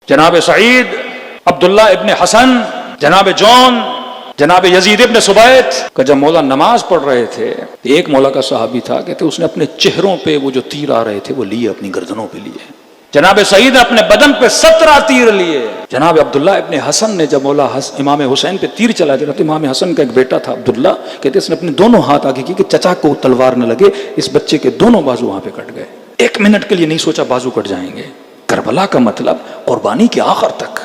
جناب سعید، عبداللہ ابن حسن، جناب جون، جناب یزید ابن سبیت کا جب مولا نماز پڑھ رہے تھے، ایک مولا کا صحابی تھا، کہتے اس نے اپنے چہروں پہ وہ جو تیر آ رہے تھے وہ لیے، اپنی گردنوں پہ لیے. جناب سعید نے اپنے بدن پہ 17 تیر لیے. جناب عبداللہ ابن حسن نے جب مولا امام حسین پہ تیر چلا دیا تو امام حسن کا ایک بیٹا تھا عبداللہ، کہتے اس نے اپنے دونوں ہاتھ آگے کی کہ چچا کو تلوار نہ لگے. اس بچے کے دونوں بازو وہاں پہ کٹ گئے. 1 منٹ کے لیے نہیں سوچا بازو کٹ جائیں گے. کربلا کا مطلب قربانی کے آخر تک.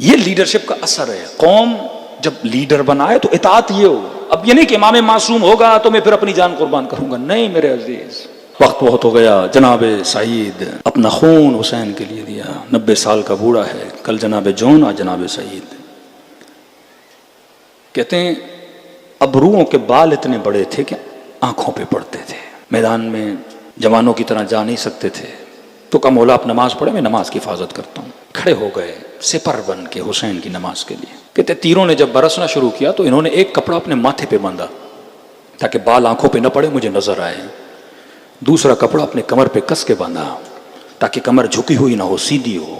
یہ لیڈرشپ کا اثر ہے. قوم جب لیڈر بنائے تو اطاعت یہ ہو. اب یہ نہیں کہ امام معصوم ہوگا تو میں پھر اپنی جان قربان کروں گا. نہیں میرے عزیز، وقت بہت ہو گیا. جناب سعید اپنا خون حسین کے لیے دیا. 90 سال کا بوڑھا ہے. کل جناب جون، آج جناب سعید. کہتے ہیں ابروؤں کے بال اتنے بڑے تھے کہ آنکھوں پہ پڑتے تھے. میدان میں جوانوں کی طرح جا نہیں سکتے تھے. تو کہا مولا آپ نماز پڑھے، میں نماز کی حفاظت کرتا ہوں. کھڑے ہو گئے سپر بن کے حسین کی نماز کے لیے. کہتے تیروں نے جب برسنا شروع کیا تو انہوں نے ایک کپڑا اپنے ماتھے پہ باندھا تاکہ بال آنکھوں پہ نہ پڑے، مجھے نظر آئے. دوسرا کپڑا اپنے کمر پہ کس کے باندھا تاکہ کمر جھکی ہوئی نہ ہو، سیدھی ہو.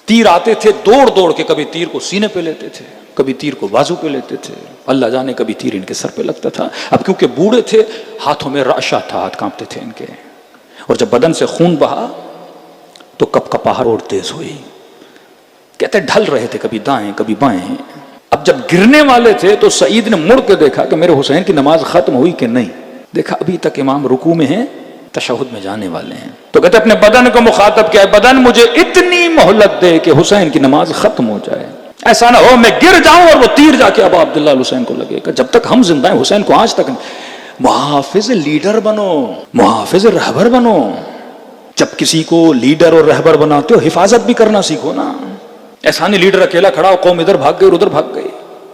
تیر آتے تھے دوڑ دوڑ کے، کبھی تیر کو سینے پہ لیتے تھے، کبھی تیر کو بازو پہ لیتے تھے. اللہ جانے کبھی تیر ان کے سر پہ لگتا تھا. اب کیونکہ بوڑھے تھے، ہاتھوں میں رعشہ تھا، ہاتھ کانپتے تھے ان کے. اور جب بدن سے خون بہا تو کپ کپاہٹ اور تیز ہوئی. کہتے ڈھل رہے تھے کبھی دائیں کبھی بائیں. اب جب گرنے والے تھے تو سعید نے مڑ کے دیکھا کہ میرے حسین کی نماز ختم ہوئی کہ نہیں. دیکھا ابھی تک امام رکوع میں ہیں، تشہد میں جانے والے ہیں. تو کہتے اپنے بدن کو مخاطب کیا ہے، بدن مجھے اتنی مہلت دے کہ حسین کی نماز ختم ہو جائے. ایسا نہ ہو میں گر جاؤں اور وہ تیر جا کے ابا عبداللہ حسین کو لگے گا. جب تک ہم زندہ ہیں حسین کو آج تک. محافظ لیڈر بنو، محافظ رہبر بنو. جب کسی کو لیڈر اور رہبر بناتے ہو حفاظت بھی کرنا سیکھو نا. ایسا نہیں لیڈر اکیلا کھڑا ہو، قوم ادھر بھاگ گئی اور ادھر بھاگ گئی.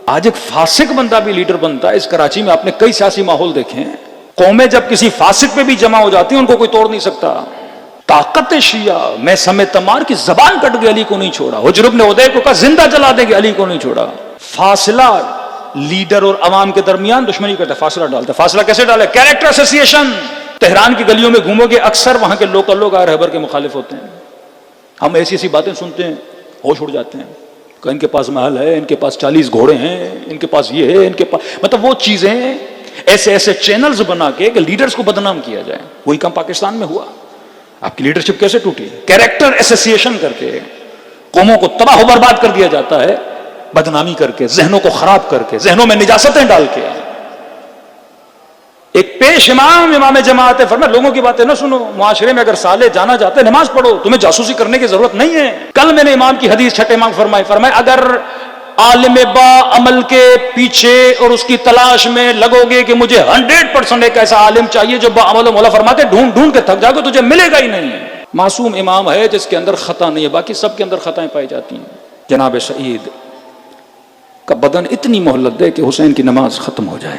آج ایک فاسق بندہ بھی لیڈر بنتا ہے. اس کراچی میں آپ نے کئی سیاسی ماحول دیکھے ہیں. قومیں جب کسی فاسق پہ بھی جمع ہو جاتی ہیں ان کو کوئی توڑ نہیں سکتا. طاقت شیعہ میں سمیت تمار کی زبان کٹ گئی، علی کو نہیں چھوڑا. حجر بن عدی کو کہا زندہ جلا دیں گے، علی کو نہیں چھوڑا. فاصلہ لیڈر اور عوام کے درمیان دشمنی کرتا ہے، فاصلہ ڈالتا ہے. فاصلہ کیسے ڈالے؟ Character association. تہران کی گلیوں میں گھومو گے اکثر وہاں کے لوکل لوگ رہبر کے مخالف ہوتے ہیں. ہم ایسی ایسی باتیں سنتے ہیں ہوش اڑ جاتے ہیں کہ ان کے پاس محل ہے، ان کے پاس 40 گھوڑے ہیں، ان کے پاس یہ ہے، ان کے پاس مطلب وہ چیزیں ایسے ایسے چینلز بنا کے کہ لیڈرز کو بدنام کیا جائے. وہی کام پاکستان میں ہوا. آپ کی لیڈرشپ کیسے ٹوٹی؟ کیریکٹر ایسوسیشن کر کے قوموں کو تباہ و برباد کر دیا جاتا ہے، بدنامی کر کے، ذہنوں کو خراب کر کے، ذہنوں میں نجاستیں ڈال کے. ایک پیش امام جماعت ہے، فرمایا لوگوں کی باتیں نہ سنو. معاشرے میں اگر سالے جانا چاہتے ہیں نماز پڑھو، تمہیں جاسوسی کرنے کی ضرورت نہیں ہے. کل میں نے امام کی حدیث چھٹے امام فرمایا اگر عالم با عمل کے پیچھے اور اس کی تلاش میں لگو گے کہ مجھے 100% ایک ایسا عالم چاہیے جو با عمل و مولا فرماتے ڈھونڈ ڈھونڈ کے تھک جاؤ گے، تجھے ملے گا ہی نہیں. معصوم امام ہے جس کے اندر خطا نہیں ہے، باقی سب کے اندر خطائیں پائی جاتی ہیں. جناب سعید کا بدن اتنی مہلت دے کہ حسین کی نماز ختم ہو جائے.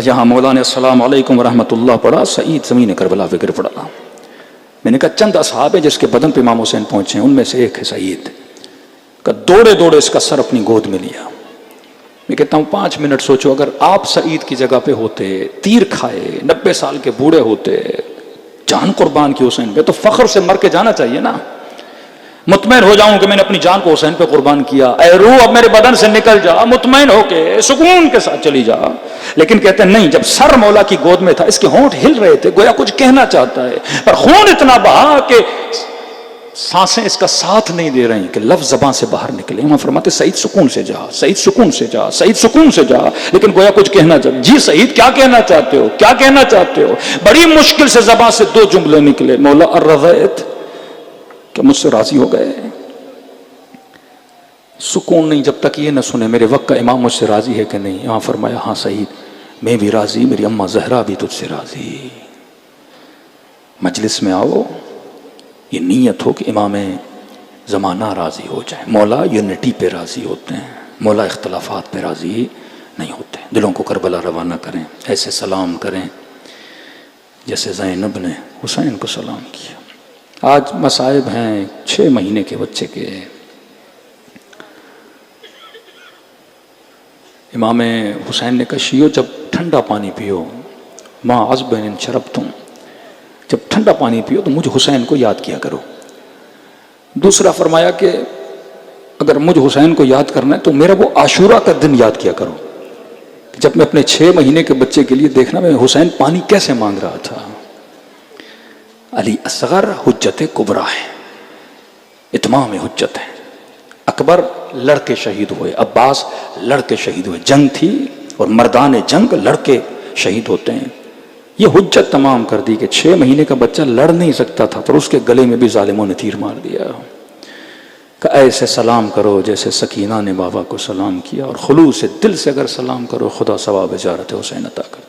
جہاں مولا نے السلام علیکم ورحمۃ اللہ پڑھا، سعید زمین کربلا پہ گر پڑا. میں نے کہا چند اصحاب ہیں جس کے بدن پہ امام حسین پہنچے ہیں، ان میں سے ایک ہے سعید. کہ دوڑے دوڑے اس کا سر اپنی گود میں لیا. میں کہتا ہوں 5 منٹ سوچو، اگر آپ سعید کی جگہ پہ ہوتے، تیر کھائے، 90 سال کے بوڑھے ہوتے، جان قربان کی حسین پہ، تو فخر سے مر کے جانا چاہیے نا. مطمئن ہو جاؤں کہ میں نے اپنی جان کو حسین پہ قربان کیا. اے روح اب میرے بدن سے نکل جا، مطمئن ہو کے سکون کے ساتھ چلی جا. لیکن کہتے ہیں نہیں، جب سر مولا کی گود میں تھا اس کے ہونٹ ہل رہے تھے، گویا کچھ کہنا چاہتا ہے، پر خون اتنا بہا کہ سانسیں اس کا ساتھ نہیں دے رہی کہ لفظ زبان سے باہر نکلے. ہم فرماتے سعید سکون سے جا، سعید سکون سے جا، سعید سکون سے جا. لیکن گویا کچھ کہنا چاہتا. جی سعید کیا کہنا چاہتے ہو، کیا کہنا چاہتے ہو؟ بڑی مشکل سے زبان سے 2 جملے نکلے، مولا الرضیت، کہ مجھ سے راضی ہو گئے. سکون نہیں جب تک یہ نہ سنے میرے وقت کا امام مجھ سے راضی ہے کہ نہیں. یہاں فرمایا ہاں سعید میں بھی راضی، میری اماں زہرا بھی تجھ سے راضی. مجلس میں آؤ، یہ نیت ہو کہ امام زمانہ راضی ہو جائے. مولا یونٹی پہ راضی ہوتے ہیں، مولا اختلافات پہ راضی نہیں ہوتے. دلوں کو کربلا روانہ کریں، ایسے سلام کریں جیسے زینب نے حسین کو سلام کیا. آج مصائب ہیں 6 مہینے کے بچے کے. امام حسین نے کہا شیعو جب ٹھنڈا پانی پیو، ماں عذب ان شربتم، جب ٹھنڈا پانی پیو تو مجھے حسین کو یاد کیا کرو. دوسرا فرمایا کہ اگر مجھ حسین کو یاد کرنا ہے تو میرا وہ عاشورہ کا دن یاد کیا کرو، جب میں اپنے 6 مہینے کے بچے کے لیے دیکھنا میں حسین پانی کیسے مانگ رہا تھا۔ علی اصغر حجت کبریٰ ہے، اتمام حجت ہے۔ اکبر لڑکے شہید ہوئے، عباس لڑکے شہید ہوئے، جنگ تھی اور مردان جنگ لڑکے شہید ہوتے ہیں۔ یہ حجت تمام کر دی کہ 6 مہینے کا بچہ لڑ نہیں سکتا تھا، پر اس کے گلے میں بھی ظالموں نے تیر مار دیا کہ ایسے سلام کرو جیسے سکینہ نے بابا کو سلام کیا، اور خلوص دل سے اگر سلام کرو خدا ثواب زیارت حسین عطا کرتا۔